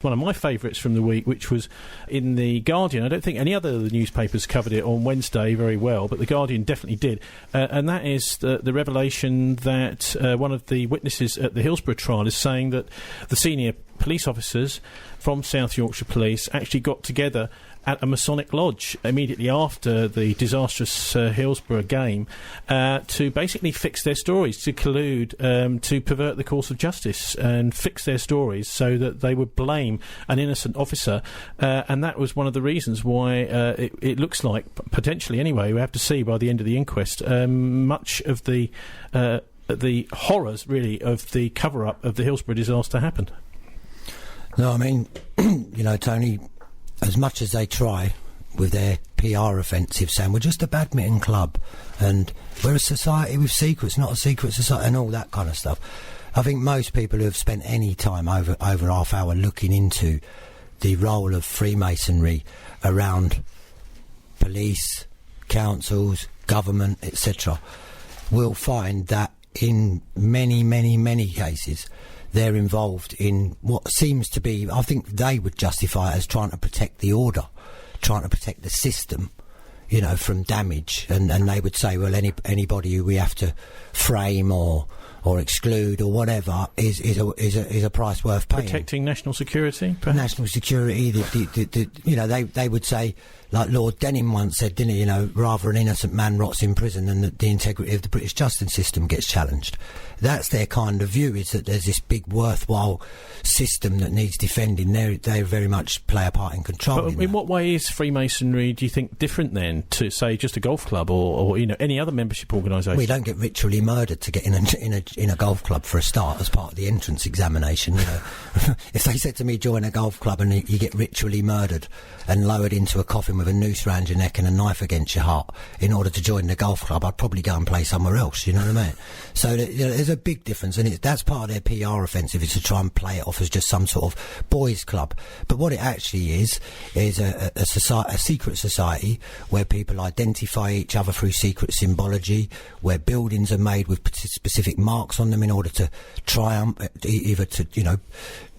One of my favourites from the week, which was in The Guardian. I don't think any other of the newspapers covered it on Wednesday very well, but The Guardian definitely did. And that is the revelation that one of the witnesses at the Hillsborough trial is saying that the senior police officers from South Yorkshire Police actually got together at a Masonic lodge immediately after the disastrous Hillsborough game to basically fix their stories, to collude, to pervert the course of justice and fix their stories so that they would blame an innocent officer. And that was one of the reasons why it looks like, potentially anyway, we have to see by the end of the inquest, much of the horrors, really, of the cover-up of the Hillsborough disaster happened. No, I mean, you know, Tony, as much as they try with their PR offensive saying we're just a badminton club and we're a society with secrets, not a secret society, and all that kind of stuff, I think most people who have spent any time over half hour looking into the role of Freemasonry around police, councils, government, etc., will find that in many cases they're involved in what seems to be, I think they would justify it as trying to protect the order, trying to protect the system, you know, from damage. And they would say, well, anybody who we have to frame or exclude or whatever is a price worth paying. Protecting national security, perhaps? National security, you know, they would say, like Lord Denham once said, didn't he, you know, rather an innocent man rots in prison than the integrity of the British justice system gets challenged. That's their kind of view, is that there's this big worthwhile system that needs defending. They very much play a part in controlling. But in what way is Freemasonry, do you think, different then to, say, just a golf club or you know, any other membership organisation? We don't get ritually murdered to get in a golf club for a start as part of the entrance examination. You know, if they said to me, join a golf club, and you get ritually murdered and lowered into a coffin with a noose round your neck and a knife against your heart in order to join the golf club, I'd probably go and play somewhere else. You know what I mean? So you know, there's a big difference, and that's part of their PR offensive, is to try and play it off as just some sort of boys' club. But what it actually is a secret society where people identify each other through secret symbology, where buildings are made with specific marks on them in order to triumph, either to, you know,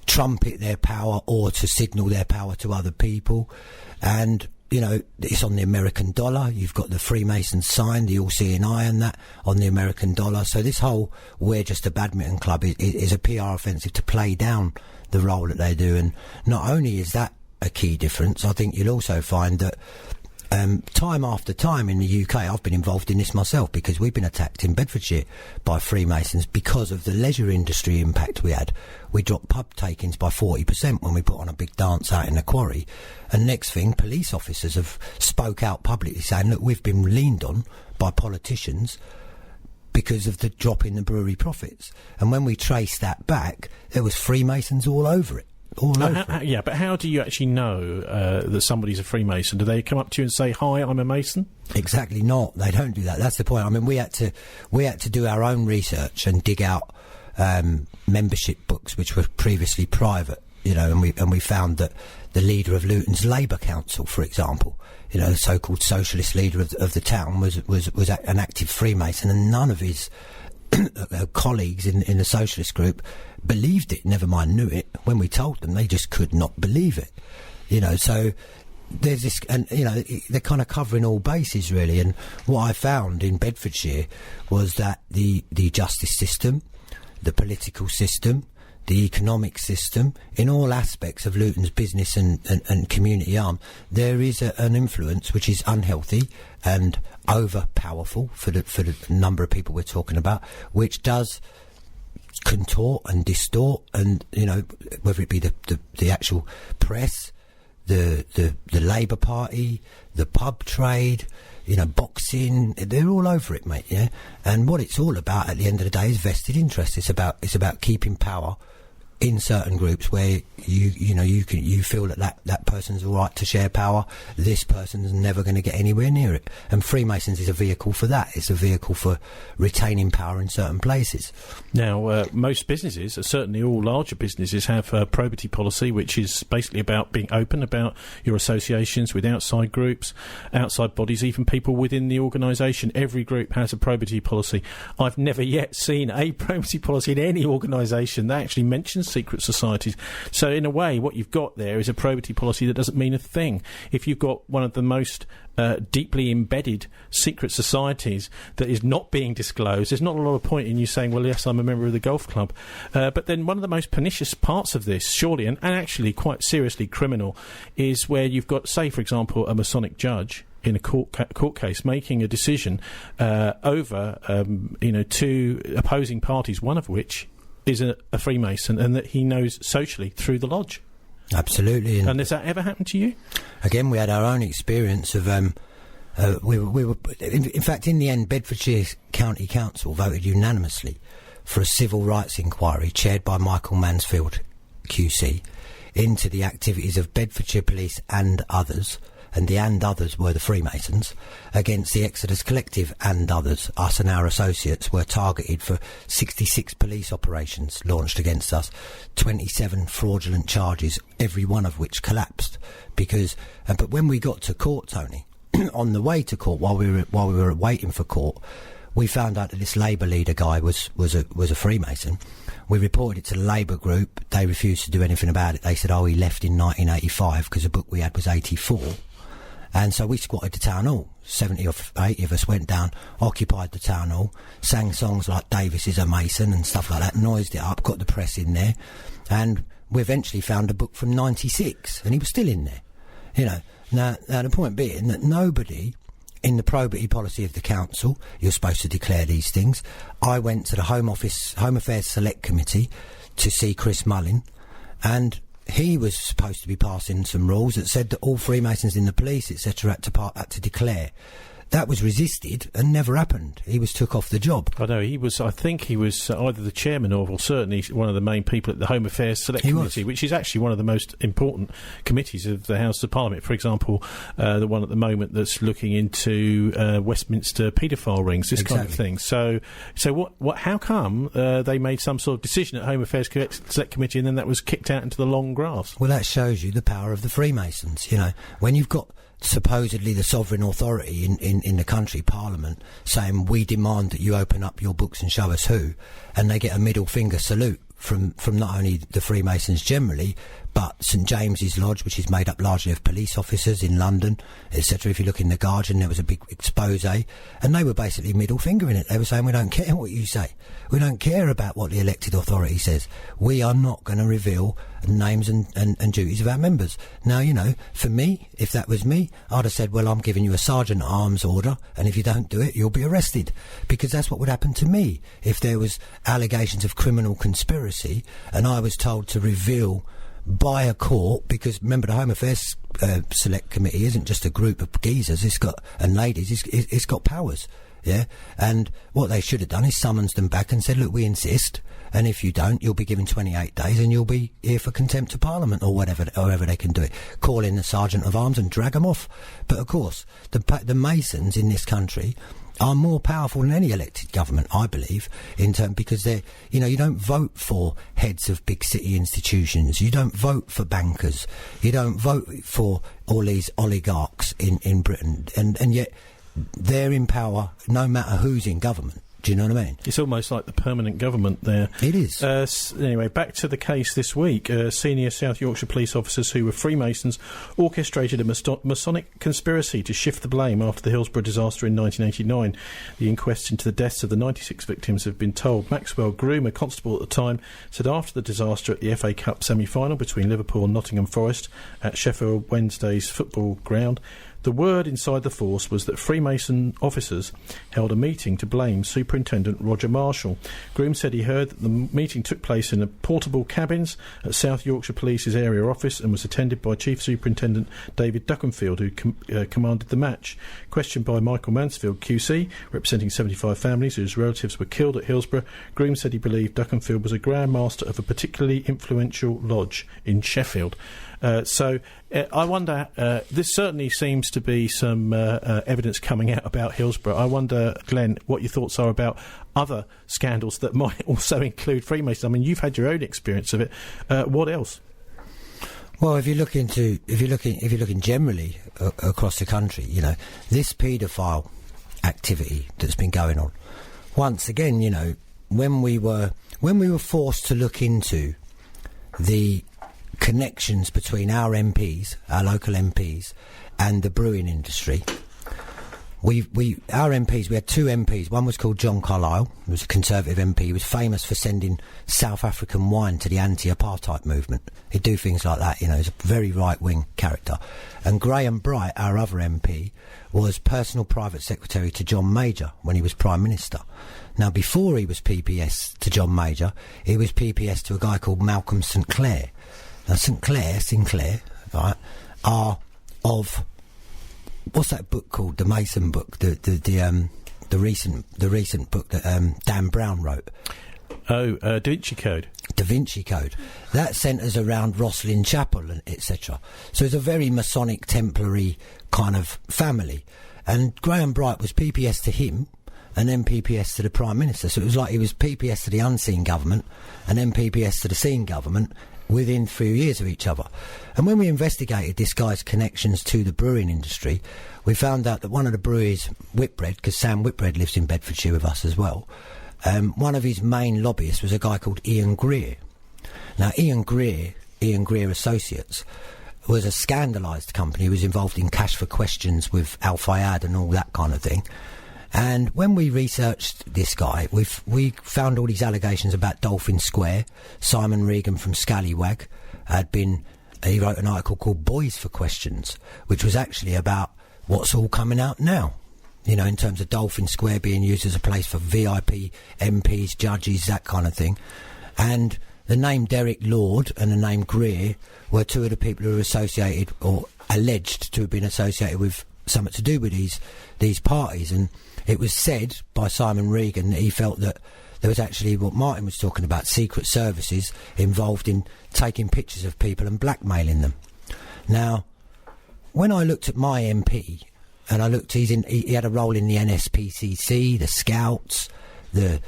trumpet their power or to signal their power to other people. And you know, it's on the American dollar. You've got the Freemasons sign, the all-seeing eye, and that on the American dollar. So this whole "we're just a badminton club" is a PR offensive to play down the role that they do. And not only is that a key difference, I think you'll also find that time after time in the UK, I've been involved in this myself, because we've been attacked in Bedfordshire by Freemasons because of the leisure industry impact we had. We dropped pub takings by 40% when we put on a big dance out in the quarry. And next thing, police officers have spoke out publicly saying, look, we've been leaned on by politicians because of the drop in the brewery profits. And when we traced that back, there was Freemasons all over it. Yeah, but how do you actually know that somebody's a Freemason? Do they come up to you and say, "Hi, I'm a Mason"? Exactly not. They don't do that. That's the point. I mean, we had to do our own research and dig out membership books which were previously private, you know, and we found that the leader of Luton's Labour Council, for example, you know, the so-called socialist leader of the town, was an active Freemason, and none of his colleagues in the socialist group believed it, never mind knew it. When we told them, they just could not believe it, you know. So there's this, and you know, they're kind of covering all bases really. And what I found in Bedfordshire was that the justice system, the political system, the economic system, in all aspects of Luton's business and community arm, there is an influence which is unhealthy and over powerful for the number of people we're talking about, which does contort and distort, and you know, whether it be the actual press, the Labour Party, the pub trade, you know, boxing, they're all over it, mate. Yeah, and what it's all about at the end of the day is vested interest. It's about keeping power in certain groups where you feel that person's all right to share power. This person's never going to get anywhere near it. And Freemasons is a vehicle for that. It's a vehicle for retaining power in certain places. Now, most businesses, certainly all larger businesses, have a probity policy, which is basically about being open about your associations with outside groups, outside bodies, even people within the organisation. Every group has a probity policy. I've never yet seen a probity policy in any organisation that actually mentions secret societies. So in a way, what you've got there is a probity policy that doesn't mean a thing. If you've got one of the most deeply embedded secret societies that is not being disclosed, there's not a lot of point in you saying, well, yes, I'm a member of the golf club. But then one of the most pernicious parts of this, surely, and actually quite seriously criminal, is where you've got, say, for example, a Masonic judge in a court case making a decision over two opposing parties, one of which is a Freemason, and that he knows socially through the lodge. Absolutely. And has that ever happened to you? Again, we had our own experience of we were in fact, in the end, Bedfordshire County Council voted unanimously for a civil rights inquiry chaired by Michael Mansfield QC into the activities of Bedfordshire Police and others, and the and others were the Freemasons, against the Exodus Collective and others. Us and our associates were targeted for 66 police operations launched against us, 27 fraudulent charges, every one of which collapsed. Because, but when we got to court, Tony, on the way to court, while we were waiting for court, we found out that this Labour leader guy was a Freemason. We reported it to the Labour group. They refused to do anything about it. They said, he left in 1985 because the book we had was 84. And so we squatted the town hall. 70 or 80 of us went down, occupied the town hall, sang songs like Davis is a Mason and stuff like that, noised it up, got the press in there, and we eventually found a book from 96, and he was still in there. You know, now the point being that nobody in the probity policy of the council, you're supposed to declare these things. I went to the Home Affairs Select Committee to see Chris Mullin, and he was supposed to be passing some rules that said that all Freemasons in the police, etc., had to declare. That was resisted and never happened. He was took off the job. I know, I think he was either the chairman or certainly one of the main people at the Home Affairs Select Committee, which is actually one of the most important committees of the House of Parliament. For example, the one at the moment that's looking into Westminster paedophile rings, this kind of thing. So what? How come they made some sort of decision at Home Affairs Select Committee and then that was kicked out into the long grass? Well, that shows you the power of the Freemasons. You know, when you've got supposedly the sovereign authority in the country, Parliament, saying we demand that you open up your books and show us who, and they get a middle finger salute from not only the Freemasons generally, but St James's Lodge, which is made up largely of police officers in London, etc. If you look in the Guardian, there was a big expose, and they were basically middle fingering it. They were saying, we don't care what you say. We don't care about what the elected authority says. We are not going to reveal names and duties of our members. Now, you know, for me, if that was me, I'd have said, well, I'm giving you a sergeant at arms order, and if you don't do it, you'll be arrested. Because that's what would happen to me if there was allegations of criminal conspiracy and I was told to reveal by a court, because remember the Home Affairs Select Committee isn't just a group of geezers, and ladies, it's got powers, yeah. And what they should have done is summons them back and said, look, we insist, and if you don't, you'll be given 28 days and you'll be here for contempt of Parliament or whatever, however they can do it. Call in the Sergeant of Arms and drag them off. But of course, the Masons in this country are more powerful than any elected government, I believe, because they're, you know, you don't vote for heads of big city institutions, you don't vote for bankers, you don't vote for all these oligarchs in Britain, and yet they're in power no matter who's in government. Do you know what I mean? It's almost like the permanent government there. It is. Anyway, back to the case this week. Senior South Yorkshire police officers who were Freemasons orchestrated a Masonic conspiracy to shift the blame after the Hillsborough disaster in 1989. The inquest into the deaths of the 96 victims have been told. Maxwell Groom, a constable at the time, said after the disaster at the FA Cup semi-final between Liverpool and Nottingham Forest at Sheffield Wednesday's football ground, the word inside the force was that Freemason officers held a meeting to blame Superintendent Roger Marshall. Groom said he heard that the meeting took place in the portable cabins at South Yorkshire Police's area office and was attended by Chief Superintendent David Duckenfield, who commanded the match. Questioned by Michael Mansfield QC, representing 75 families whose relatives were killed at Hillsborough, Groom said he believed Duckenfield was a Grand Master of a particularly influential lodge in Sheffield. I wonder, this certainly seems to be some evidence coming out about Hillsborough. I wonder, Glenn, what your thoughts are about other scandals that might also include Freemasons. I mean, you've had your own experience of it. What else? Well, if you're looking generally across the country, you know, this paedophile activity that's been going on. Once again, you know, when we were forced to look into the connections between our MPs, our local MPs, and the brewing industry. Our MPs, we had two MPs. One was called John Carlyle, who was a Conservative MP. He was famous for sending South African wine to the anti-apartheid movement. He'd do things like that, you know. He's a very right-wing character. And Graham Bright, our other MP, was personal private secretary to John Major when he was Prime Minister. Now, before he was PPS to John Major, he was PPS to a guy called Malcolm St Clair. Now, Sinclair, right, are of... What's that book called? The Mason book, the recent book that Dan Brown wrote. Oh, Da Vinci Code. Da Vinci Code. That centres around Rosslyn Chapel, and etc. So it's a very Masonic, Templary kind of family. And Graham Bright was PPS to him, and then PPS to the Prime Minister. So it was like he was PPS to the unseen government, and then PPS to the seen government, within 3 years of each other. And when we investigated this guy's connections to the brewing industry, we found out that one of the breweries, Whitbread, because Sam Whitbread lives in Bedfordshire with us as well, one of his main lobbyists was a guy called Ian Greer. Now, Ian Greer Associates, was a scandalised company. He was involved in Cash for Questions with Al Fayed and all that kind of thing. And when we researched this guy, we found all these allegations about Dolphin Square. Simon Regan from Scallywag he wrote an article called Boys for Questions, which was actually about what's all coming out now. You know, in terms of Dolphin Square being used as a place for VIP MPs, judges, that kind of thing. And the name Derek Lord and the name Greer were two of the people who were associated or alleged to have been associated with something to do with these parties. And it was said by Simon Regan that he felt that there was actually what Martin was talking about, secret services involved in taking pictures of people and blackmailing them. Now, when I looked at my MP, and I looked, he had a role in the NSPCC, the Scouts, the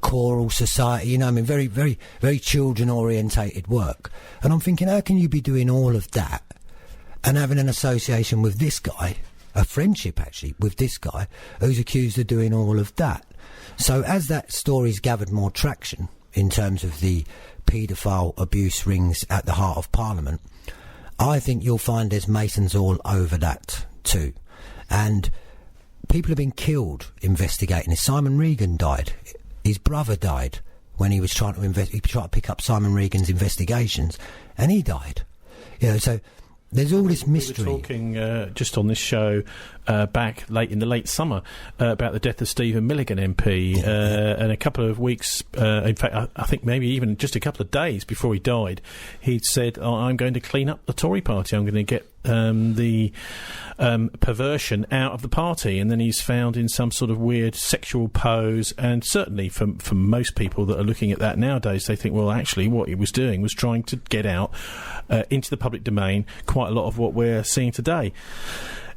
Choral Society, you know, I mean, very, very, very children-orientated work. And I'm thinking, how can you be doing all of that and having an association with this guy, a friendship actually, with this guy who's accused of doing all of that? So as that story's gathered more traction in terms of the paedophile abuse rings at the heart of Parliament, I think you'll find there's Masons all over that too. And people have been killed investigating this. Simon Regan died. His brother died when he was trying to he tried to pick up Simon Regan's investigations, and he died. You know, so there's all this mystery. We were talking just on this show back in the late summer about the death of Stephen Milligan MP, and a couple of weeks, in fact, I think maybe even just a couple of days before he died, he'd said, I'm going to clean up the Tory party. I'm going to get the perversion out of the party. And then he's found in some sort of weird sexual pose, and certainly for most people that are looking at that nowadays, they think, well, actually what he was doing was trying to get out into the public domain quite a lot of what we're seeing today.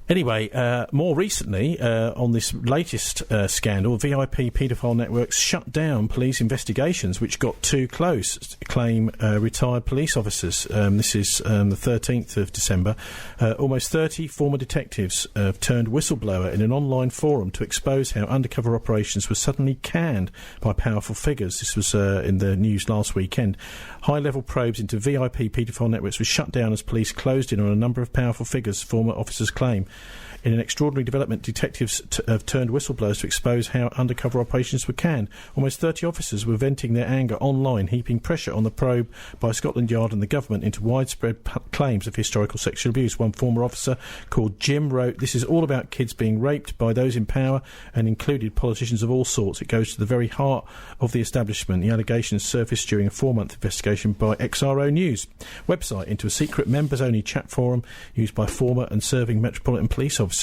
Anyway, more recently, on this latest scandal, VIP paedophile networks shut down police investigations which got too close, claim retired police officers. This is the 13th of December. Almost 30 former detectives turned whistleblower in an online forum to expose how undercover operations were suddenly canned by powerful figures. This was in the news last weekend. High-level probes into VIP paedophile networks were shut down as police closed in on a number of powerful figures, former officers claim. In an extraordinary development, detectives have turned whistleblowers to expose how undercover operations were canned. Almost 30 officers were venting their anger online, heaping pressure on the probe by Scotland Yard and the government into widespread claims of historical sexual abuse. One former officer called Jim wrote, "This is all about kids being raped by those in power and included politicians of all sorts. It goes to the very heart of the establishment." The allegations surfaced during a 4-month investigation by XRO News website into a secret members-only chat forum used by former and serving Metropolitan Police officers.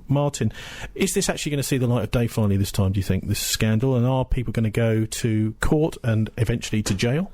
Martin, is this actually going to see the light of day finally this time, do you think, this scandal? And are people going to go to court and eventually to jail?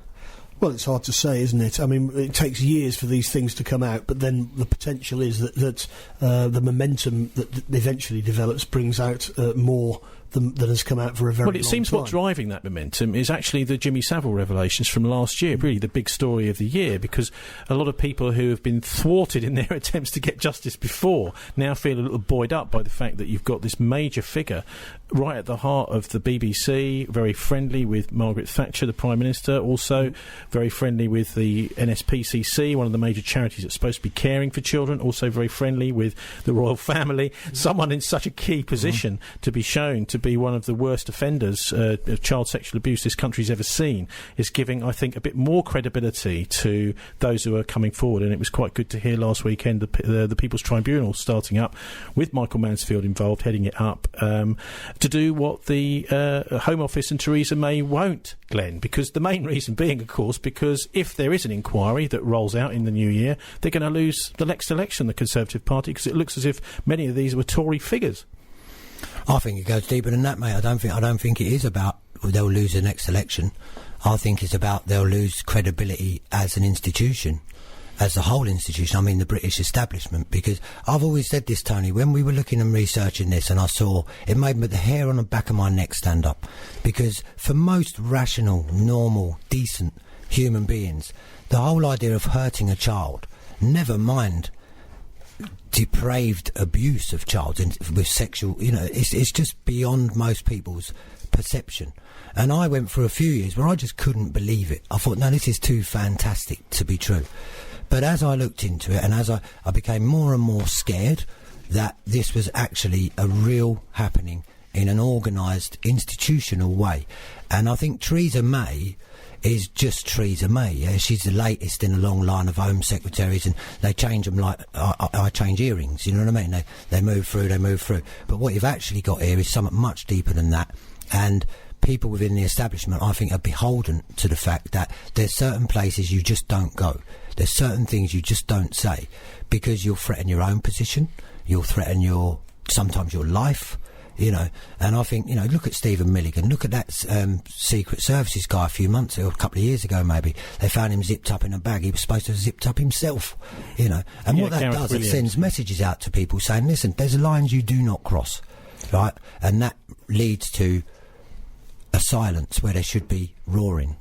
Well, it's hard to say, isn't it? I mean, it takes years for these things to come out, but then the potential is that the momentum that eventually develops brings out more that has come out for a very long time. Well, it seems what's driving that momentum is actually the Jimmy Savile revelations from last year, really the big story of the year, because a lot of people who have been thwarted in their attempts to get justice before now feel a little buoyed up by the fact that you've got this major figure right at the heart of the BBC, very friendly with Margaret Thatcher, the Prime Minister, also very friendly with the NSPCC, one of the major charities that's supposed to be caring for children, also very friendly with the royal family, someone in such a key position to be shown to be one of the worst offenders of child sexual abuse this country's ever seen, is giving, I think, a bit more credibility to those who are coming forward. And it was quite good to hear last weekend the People's Tribunal starting up with Michael Mansfield involved, heading it up, to do what the Home Office and Theresa May won't, Glenn, because the main reason being, of course, because if there is an inquiry that rolls out in the new year, they're going to lose the next election, the Conservative Party, because it looks as if many of these were Tory figures. I think it goes deeper than that, mate. I don't think it is about they'll lose the next election. I think it's about they'll lose credibility as an institution, as the whole institution. I mean, the British establishment. Because I've always said this, Tony, when we were looking and researching this, and I saw it, made the hair on the back of my neck stand up. Because for most rational, normal, decent human beings, the whole idea of hurting a child, never mind depraved abuse of child with sexual, it's just beyond most people's perception. And I went through a few years where I just couldn't believe it. I thought, no, this is too fantastic to be true. But as I looked into it, and as I became more and more scared that this was actually a real happening in an organised, institutional way. And I think Theresa May is just Theresa May. Yeah? She's the latest in a long line of Home Secretaries, and they change them like I change earrings, you know what I mean? They move through. But what you've actually got here is something much deeper than that. And people within the establishment, I think, are beholden to the fact that there's certain places you just don't go. There's certain things you just don't say, because you'll threaten your own position, you'll threaten sometimes your life. And I think, look at Stephen Milligan, look at that Secret Services guy a few months ago, a couple of years ago maybe. They found him zipped up in a bag. He was supposed to have zipped up himself, And what that does, it sends messages out to people saying, listen, there's lines you do not cross, right? And that leads to a silence where there should be roaring.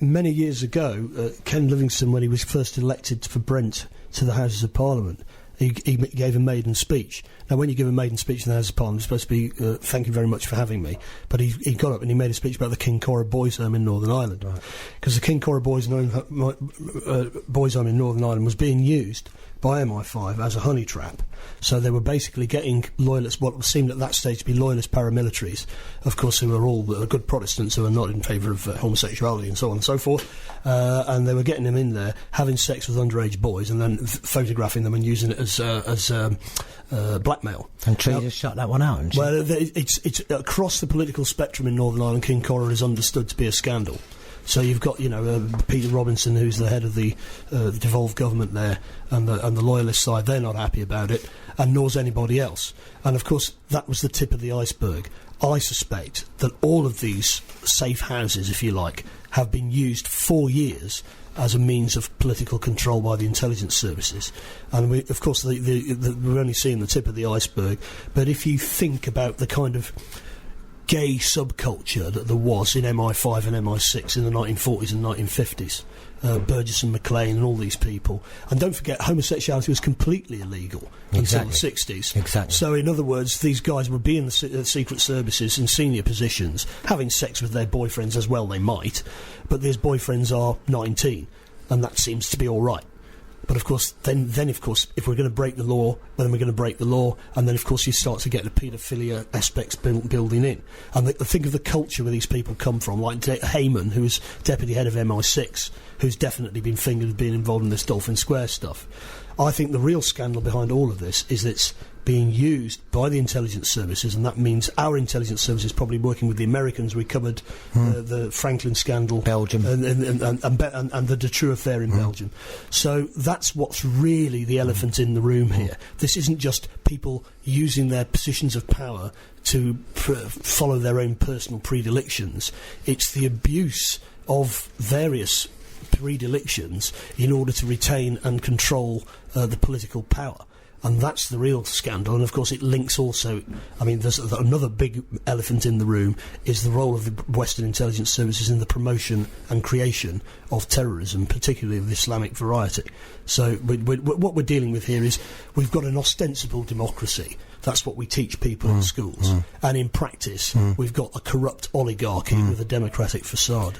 Many years ago, Ken Livingstone, when he was first elected for Brent to the Houses of Parliament, he gave a maiden speech. Now, when you give a maiden speech in the House of Parliament, it's supposed to be, thank you very much for having me. But he got up and he made a speech about the King Cora Boys Home in Northern Ireland. Because the King Cora Boys Home in Northern Ireland was being used by MI5 as a honey trap. So they were basically getting loyalists, what seemed at that stage to be loyalist paramilitaries, of course, who were all good Protestants who are not in favour of homosexuality and so on and so forth. And they were getting them in there, having sex with underage boys, and then photographing them and using it as blackmail. And Theresa shut that one out, well, it's across the political spectrum in Northern Ireland. King Cora is understood to be a scandal. So you've got, Peter Robinson, who's the head of the devolved government there, and the loyalist side. They're not happy about it, and nor's anybody else. And of course, that was the tip of the iceberg. I suspect that all of these safe houses, if you like, have been used for years as a means of political control by the intelligence services. And of course, we're only seeing the tip of the iceberg. But if you think about the kind of gay subculture that there was in MI5 and MI6 in the 1940s and 1950s, Burgess and McLean and all these people. And don't forget, homosexuality was completely illegal until the 60s. Exactly. So, in other words, these guys would be in the secret services in senior positions, having sex with their boyfriends as well, they might, but these boyfriends are 19, and that seems to be all right. But of course, then of course, if we're going to break the law, then we're going to break the law, and then of course you start to get the paedophilia aspects building in. And think of the culture where these people come from, like Heyman, who was deputy head of MI6, who's definitely been fingered as being involved in this Dolphin Square stuff. I think the real scandal behind all of this is that it's being used by the intelligence services, and that means our intelligence services probably working with the Americans. We covered the Franklin scandal, Belgium, and the Dutroux affair in Belgium. So that's what's really the elephant in the room here. This isn't just people using their positions of power to follow their own personal predilections. It's the abuse of various predilections in order to retain and control the political power. And that's the real scandal. And of course it links also, I mean, there's another big elephant in the room is the role of the Western intelligence services in the promotion and creation of terrorism, particularly of the Islamic variety. So what we're dealing with here is we've got an ostensible democracy. That's what we teach people in schools. And in practice, we've got a corrupt oligarchy with a democratic facade.